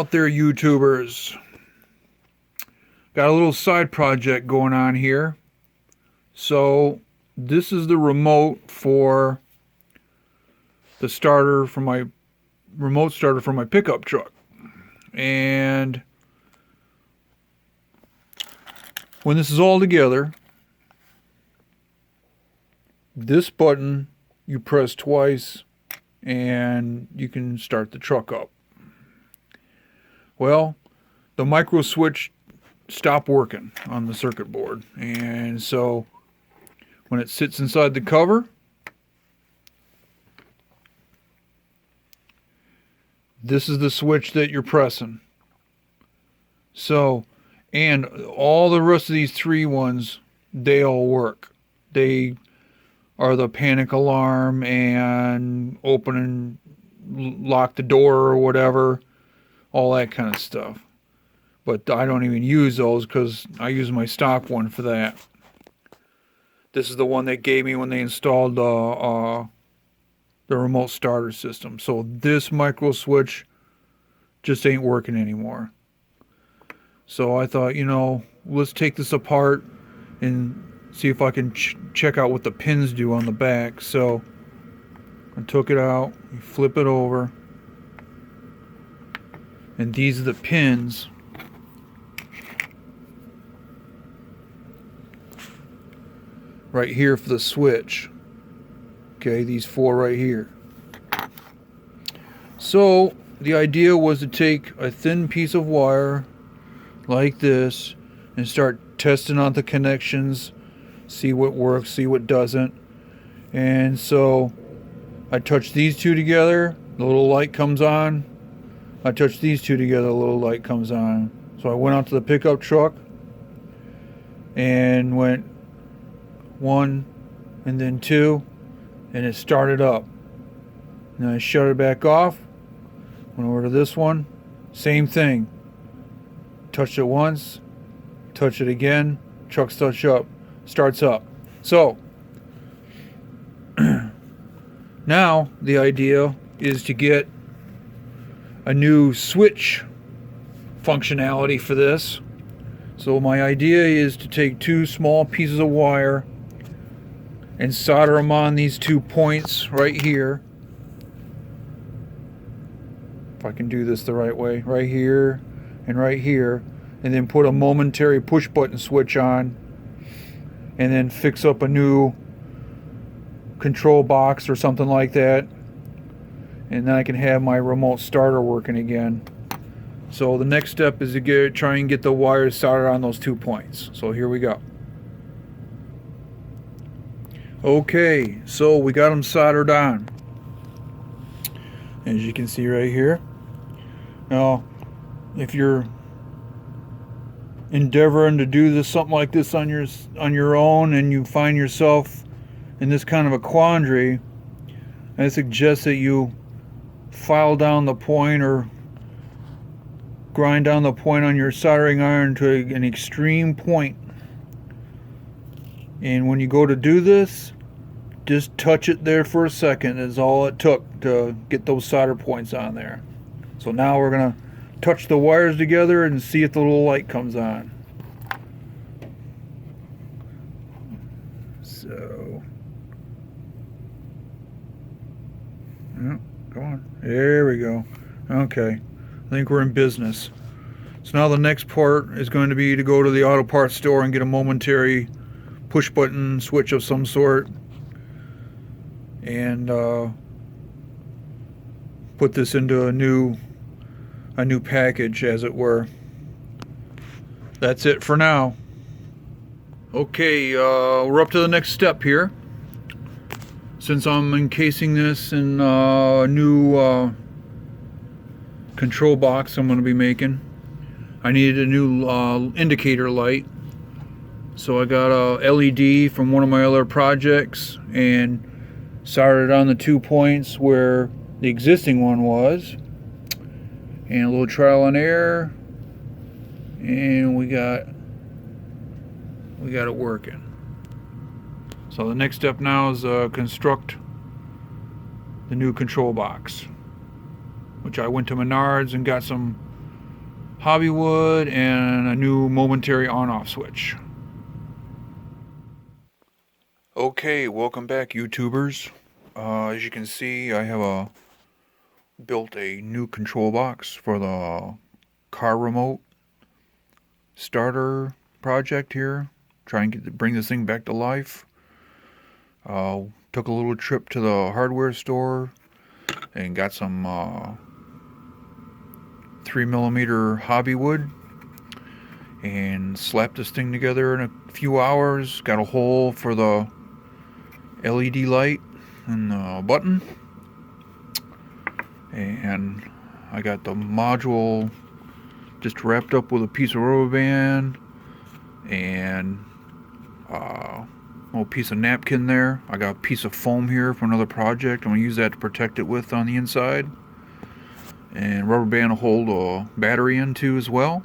out there, YouTubers? Got a little side project going on here. So this is the remote for the starter for my remote starter for my pickup truck. And when this is all together, this button you press twice and you can start the truck up. Well, the micro switch stopped working on the circuit board, and so when it sits inside the cover, this is the switch that you're pressing. So, and all the rest of these three ones, they all work. They are the panic alarm and open and lock the door or whatever, all that kind of stuff. But I don't even use those because I use my stock one for that. This is the one they gave me when they installed the remote starter system. So this micro switch just ain't working anymore. So I thought, let's take this apart and see if I can check out what the pins do on the back. So I took it out, you flip it over, and these are the pins right here for the switch. Okay, these four right here. So the idea was to take a thin piece of wire like this and start testing out the connections, see what works, see what doesn't. And so I touch these two together, the little light comes on. I touch these two together, the little light comes on. So I went out to the pickup truck and went 1 and then 2, and it started up. And I shut it back off, went over to this one, same thing. Touched it once, touch it again, truck starts up. So now the idea is to get a new switch functionality for this. So my idea is to take 2 small pieces of wire and solder them on these 2 points right here. If I can do this the right way, right here and right here, and then put a momentary push button switch on, and then fix up a new control box or something like that, and then I can have my remote starter working again. So the next step is to try and get the wires soldered on those 2 points. So here we go. Okay, so we got them soldered on, as you can see right here. Now, if you're endeavoring to do this, something like this on your own, and you find yourself in this kind of a quandary, I suggest that you file down the point or grind down the point on your soldering iron to an extreme point. And when you go to do this, just touch it there for a second is all it took to get those solder points on there. So now we're going to touch the wires together and see if the little light comes on. So, come on. There we go. Okay. I think we're in business. So now the next part is going to be to go to the auto parts store and get a momentary push button switch of some sort and put this into a new package, as it were. That's it for now. Okay, we're up to the next step here. Since I'm encasing this in a new control box I'm going to be making, I needed a new indicator light. So I got a LED from one of my other projects and soldered it on the 2 points where the existing one was, and a little trial and error, and we got it working. So the next step now is construct the new control box, which I went to Menards and got some Hobbywood, and a new momentary on-off switch. Okay, welcome back, YouTubers. As you can see, I have built a new control box for the car remote starter project here. Try and bring this thing back to life. Took a little trip to the hardware store and got some 3mm Hobbywood and slapped this thing together in a few hours. Got a hole for the LED light and the button, and I got the module just wrapped up with a piece of rubber band and a little piece of napkin there. I got a piece of foam here for another project. I'm going to use that to protect it with on the inside, and rubber band to hold a battery into as well.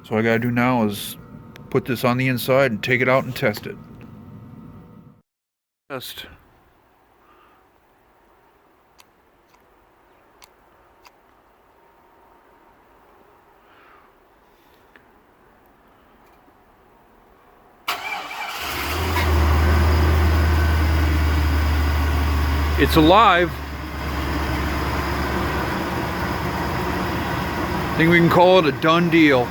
So what I got to do now is put this on the inside and take it out and test it. It's alive. I think we can call it a done deal.